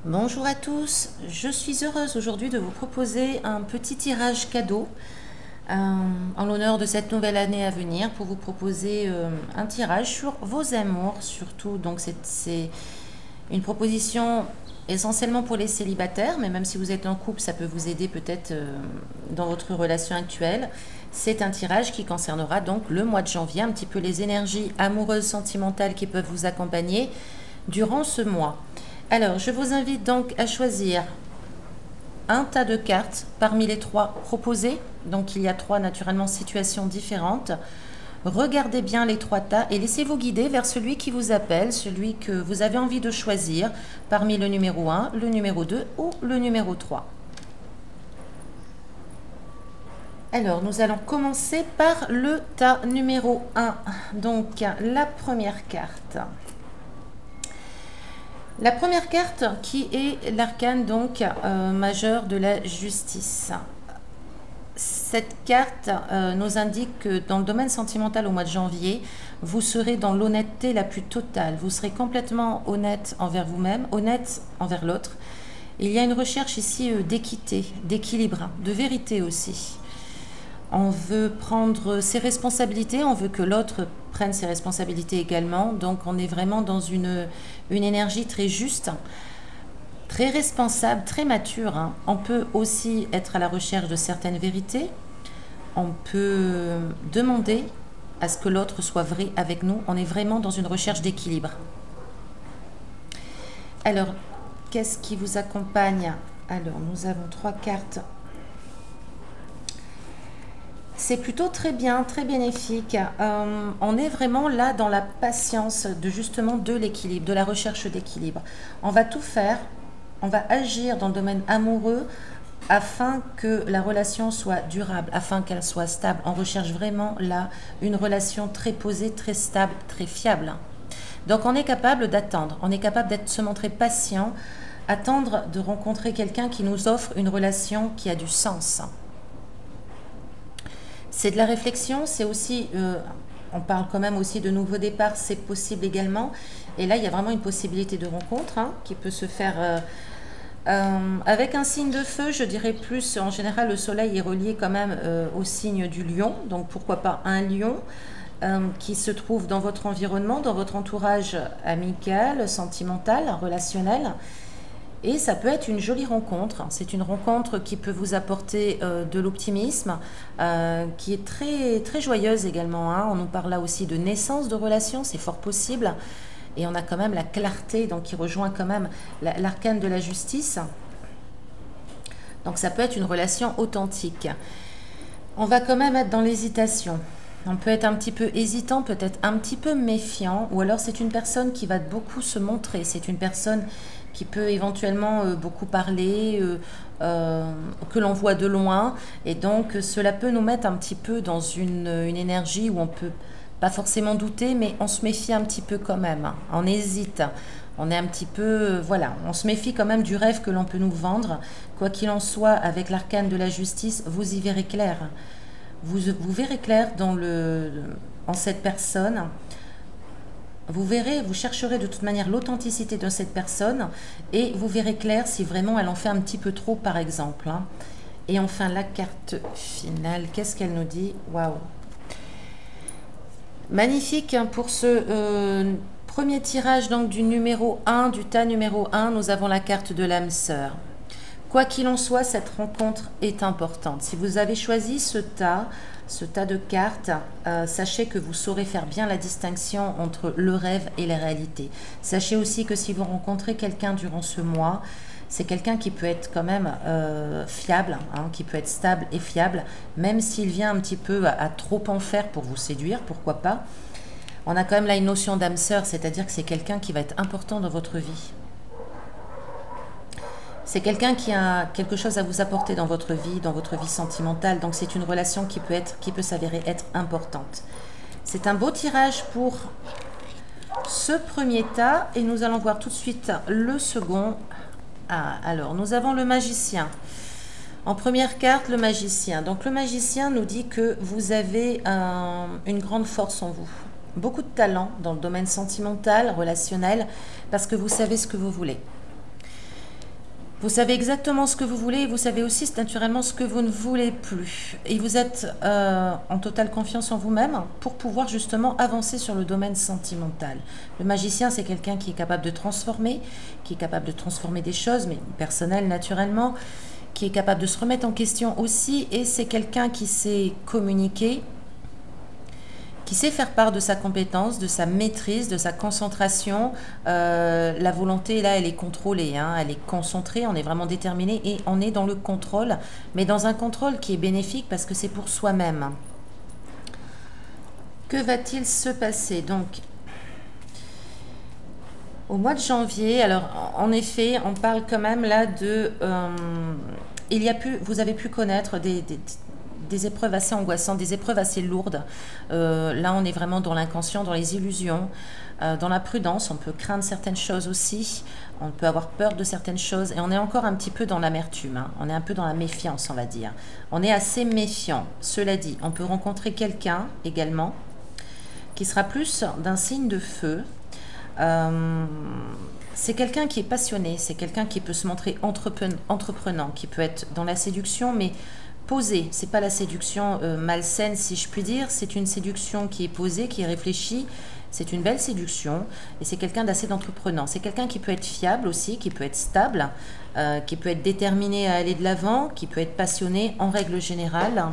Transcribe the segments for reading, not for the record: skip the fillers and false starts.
Bonjour à tous, je suis heureuse aujourd'hui de vous proposer un petit tirage cadeau en l'honneur de cette nouvelle année à venir pour vous proposer un tirage sur vos amours surtout. Donc c'est une proposition essentiellement pour les célibataires, mais même si vous êtes en couple, ça peut vous aider peut-être dans votre relation actuelle. C'est un tirage qui concernera donc le mois de janvier, un petit peu les énergies amoureuses, sentimentales qui peuvent vous accompagner durant ce mois. Alors, je vous invite donc à choisir un tas de cartes parmi les trois proposées. Donc, il y a trois, naturellement, situations différentes. Regardez bien les trois tas et laissez-vous guider vers celui qui vous appelle, celui que vous avez envie de choisir parmi le numéro 1, le numéro 2 ou le numéro 3. Alors, nous allons commencer par le tas numéro 1. Donc, la première carte. La première carte qui est l'arcane donc majeur de la justice. Cette carte nous indique que dans le domaine sentimental au mois de janvier, vous serez dans l'honnêteté la plus totale. Vous serez complètement honnête envers vous-même, honnête envers l'autre. Il y a une recherche ici d'équité, d'équilibre, de vérité aussi. On veut prendre ses responsabilités, on veut que l'autre prenne ses responsabilités également. Donc on est vraiment dans une énergie très juste, très responsable, très mature. On peut aussi être à la recherche de certaines vérités. On peut demander à ce que l'autre soit vrai avec nous. On est vraiment dans une recherche d'équilibre. Alors, qu'est-ce qui vous accompagne? Alors, nous avons trois cartes. C'est plutôt très bien, très bénéfique. On est vraiment là dans la patience de justement de l'équilibre, de la recherche d'équilibre. On va tout faire, on va agir dans le domaine amoureux afin que la relation soit durable, afin qu'elle soit stable. On recherche vraiment là une relation très posée, très stable, très fiable. Donc on est capable d'attendre, on est capable de se montrer patient, attendre de rencontrer quelqu'un qui nous offre une relation qui a du sens. C'est de la réflexion, c'est aussi, on parle quand même aussi de nouveaux départs, c'est possible également. Et là, il y a vraiment une possibilité de rencontre qui peut se faire avec un signe de feu, je dirais plus. En général, le soleil est relié quand même au signe du lion. Donc, pourquoi pas un lion qui se trouve dans votre environnement, dans votre entourage amical, sentimental, relationnel. Et ça peut être une jolie rencontre. C'est une rencontre qui peut vous apporter de l'optimisme, qui est très, très joyeuse également. On nous parle là aussi de naissance de relations, c'est fort possible. Et on a quand même la clarté, donc qui rejoint quand même l'arcane de la justice. Donc ça peut être une relation authentique. On va quand même être dans l'hésitation. On peut être un petit peu hésitant, peut-être un petit peu méfiant, ou alors c'est une personne qui va beaucoup se montrer. C'est une personne qui peut éventuellement beaucoup parler, que l'on voit de loin. Et donc, cela peut nous mettre un petit peu dans une énergie où on peut pas forcément douter, mais on se méfie un petit peu quand même. On hésite. On est un petit peu, voilà, on se méfie quand même du rêve que l'on peut nous vendre. Quoi qu'il en soit, avec l'arcane de la justice, vous y verrez clair. Vous verrez clair en cette personne. Vous verrez, vous chercherez de toute manière l'authenticité de cette personne et vous verrez clair si vraiment elle en fait un petit peu trop, par exemple. Et enfin, la carte finale, qu'est-ce qu'elle nous dit? Waouh! Magnifique pour ce premier tirage donc du numéro 1, du tas numéro 1, nous avons la carte de l'âme sœur. Quoi qu'il en soit, cette rencontre est importante. Si vous avez choisi ce tas de cartes, sachez que vous saurez faire bien la distinction entre le rêve et la réalité. Sachez aussi que si vous rencontrez quelqu'un durant ce mois, c'est quelqu'un qui peut être quand même fiable, qui peut être stable et fiable, même s'il vient un petit peu à trop en faire pour vous séduire, pourquoi pas. On a quand même là une notion d'âme sœur, c'est-à-dire que c'est quelqu'un qui va être important dans votre vie. C'est quelqu'un qui a quelque chose à vous apporter dans votre vie sentimentale. Donc c'est une relation qui peut s'avérer être importante. C'est un beau tirage pour ce premier tas et nous allons voir tout de suite le second. Alors nous avons le magicien. En première carte, le magicien. Donc le magicien nous dit que vous avez une grande force en vous. Beaucoup de talent dans le domaine sentimental, relationnel, parce que vous savez ce que vous voulez. Vous savez exactement ce que vous voulez et vous savez aussi naturellement ce que vous ne voulez plus. Et vous êtes en totale confiance en vous-même pour pouvoir justement avancer sur le domaine sentimental. Le magicien, c'est quelqu'un qui est capable de transformer, qui est capable de transformer des choses, mais personnelles naturellement, qui est capable de se remettre en question aussi, et c'est quelqu'un qui sait communiquer, qui sait faire part de sa compétence, de sa maîtrise, de sa concentration. La volonté, là, elle est contrôlée, hein, elle est concentrée, on est vraiment déterminé et on est dans le contrôle, mais dans un contrôle qui est bénéfique parce que c'est pour soi-même. Que va-t-il se passer? Donc, au mois de janvier, alors en effet, on parle quand même là de... vous avez pu connaître des épreuves assez angoissantes, des épreuves assez lourdes. Là, on est vraiment dans l'inconscient, dans les illusions, dans la prudence. On peut craindre certaines choses aussi. On peut avoir peur de certaines choses. Et on est encore un petit peu dans l'amertume. Hein. On est un peu dans la méfiance, on va dire. On est assez méfiant. Cela dit, on peut rencontrer quelqu'un également qui sera plus d'un signe de feu. C'est quelqu'un qui est passionné. C'est quelqu'un qui peut se montrer entreprenant, qui peut être dans la séduction, mais posée. C'est pas la séduction malsaine, si je puis dire. C'est une séduction qui est posée, qui est réfléchie. C'est une belle séduction et c'est quelqu'un d'assez d'entreprenant. C'est quelqu'un qui peut être fiable aussi, qui peut être stable, qui peut être déterminé à aller de l'avant, qui peut être passionné en règle générale.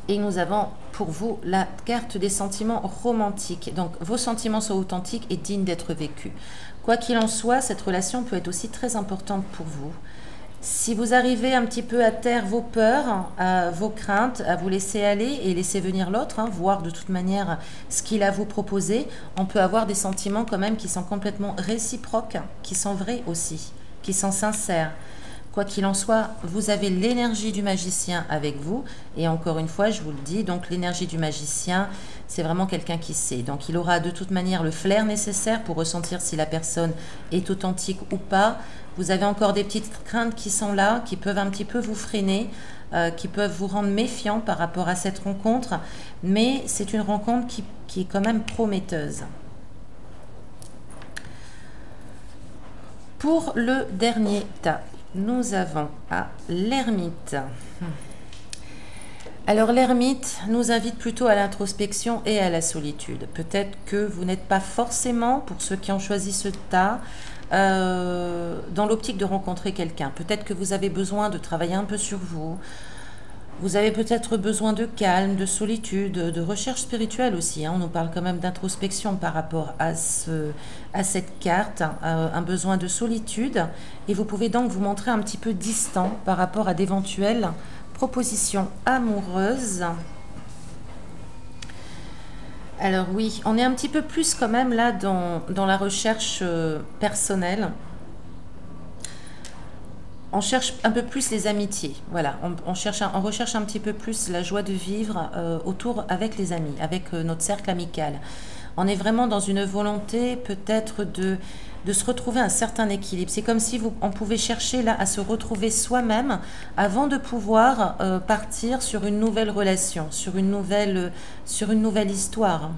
Et nous avons pour vous la carte des sentiments romantiques. Donc vos sentiments sont authentiques et dignes d'être vécus. Quoi qu'il en soit, cette relation peut être aussi très importante pour vous. Si vous arrivez un petit peu à taire vos peurs, vos craintes, à vous laisser aller et laisser venir l'autre, hein, voir de toute manière ce qu'il a à vous proposer, on peut avoir des sentiments quand même qui sont complètement réciproques, qui sont vrais aussi, qui sont sincères. Quoi qu'il en soit, vous avez l'énergie du magicien avec vous. Et encore une fois, je vous le dis, donc l'énergie du magicien, c'est vraiment quelqu'un qui sait. Donc il aura de toute manière le flair nécessaire pour ressentir si la personne est authentique ou pas. Vous avez encore des petites craintes qui sont là, qui peuvent un petit peu vous freiner, qui peuvent vous rendre méfiant par rapport à cette rencontre. Mais c'est une rencontre qui est quand même prometteuse. Pour le dernier tas, nous avons l'ermite. Alors l'ermite nous invite plutôt à l'introspection et à la solitude. Peut-être que vous n'êtes pas forcément, pour ceux qui ont choisi ce tas, dans l'optique de rencontrer quelqu'un. Peut-être que vous avez besoin de travailler un peu sur vous. Vous avez peut-être besoin de calme, de solitude, de recherche spirituelle aussi. Hein. On nous parle quand même d'introspection par rapport à cette carte, un besoin de solitude. Et vous pouvez donc vous montrer un petit peu distant par rapport à d'éventuelles propositions amoureuses. Alors oui, on est un petit peu plus quand même là dans la recherche personnelle. On cherche un peu plus les amitiés, voilà, on recherche un petit peu plus la joie de vivre autour avec les amis, avec notre cercle amical. On est vraiment dans une volonté peut-être de se retrouver un certain équilibre. C'est comme si on pouvait chercher là à se retrouver soi-même avant de pouvoir partir sur une nouvelle relation, sur une nouvelle histoire.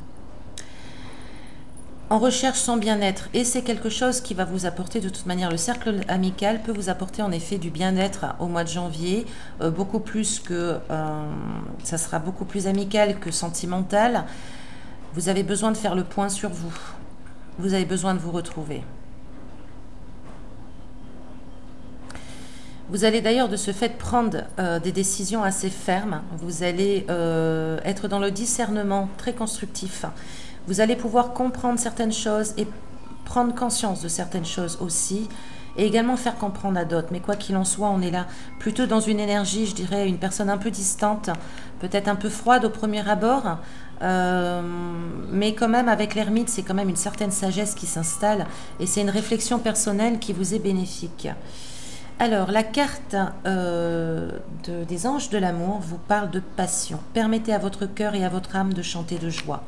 On recherche son bien-être et c'est quelque chose qui va vous apporter de toute manière. Le cercle amical peut vous apporter en effet du bien-être au mois de janvier, beaucoup plus que ça sera beaucoup plus amical que sentimental. Vous avez besoin de faire le point sur vous. Vous avez besoin de vous retrouver. Vous allez d'ailleurs de ce fait prendre des décisions assez fermes. Vous allez être dans le discernement très constructif. Vous allez pouvoir comprendre certaines choses et prendre conscience de certaines choses aussi, et également faire comprendre à d'autres. Mais quoi qu'il en soit, on est là plutôt dans une énergie, je dirais, une personne un peu distante, peut-être un peu froide au premier abord, mais quand même avec l'ermite, c'est quand même une certaine sagesse qui s'installe, et c'est une réflexion personnelle qui vous est bénéfique. Alors, la carte des anges de l'amour vous parle de passion. Permettez à votre cœur et à votre âme de chanter de joie.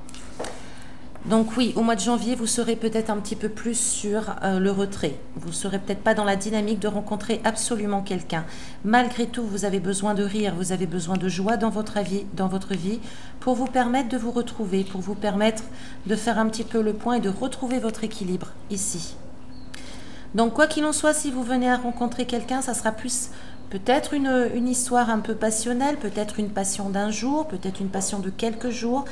Donc oui, au mois de janvier, vous serez peut-être un petit peu plus sur le retrait. Vous ne serez peut-être pas dans la dynamique de rencontrer absolument quelqu'un. Malgré tout, vous avez besoin de rire, vous avez besoin de joie dans votre vie pour vous permettre de vous retrouver, pour vous permettre de faire un petit peu le point et de retrouver votre équilibre ici. Donc quoi qu'il en soit, si vous venez à rencontrer quelqu'un, ça sera plus peut-être une histoire un peu passionnelle, peut-être une passion d'un jour, peut-être une passion de quelques jours.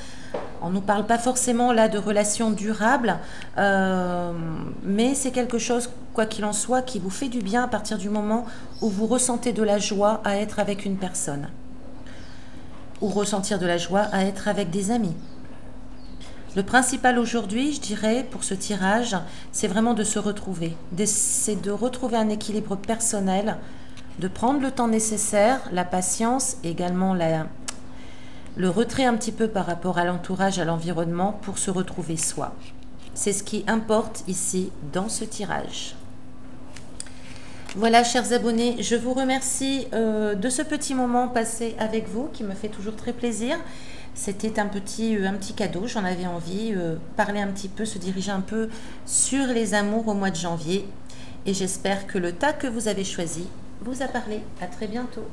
On ne nous parle pas forcément là de relations durables, mais c'est quelque chose, quoi qu'il en soit, qui vous fait du bien à partir du moment où vous ressentez de la joie à être avec une personne, ou ressentir de la joie à être avec des amis. Le principal aujourd'hui, je dirais, pour ce tirage, c'est vraiment de se retrouver. C'est de retrouver un équilibre personnel, de prendre le temps nécessaire, la patience, également le retrait un petit peu par rapport à l'entourage, à l'environnement, pour se retrouver soi. C'est ce qui importe ici dans ce tirage. Voilà, chers abonnés, je vous remercie de ce petit moment passé avec vous, qui me fait toujours très plaisir. C'était un petit cadeau, j'en avais envie, parler un petit peu, se diriger un peu sur les amours au mois de janvier. Et j'espère que le tas que vous avez choisi vous a parlé. À très bientôt.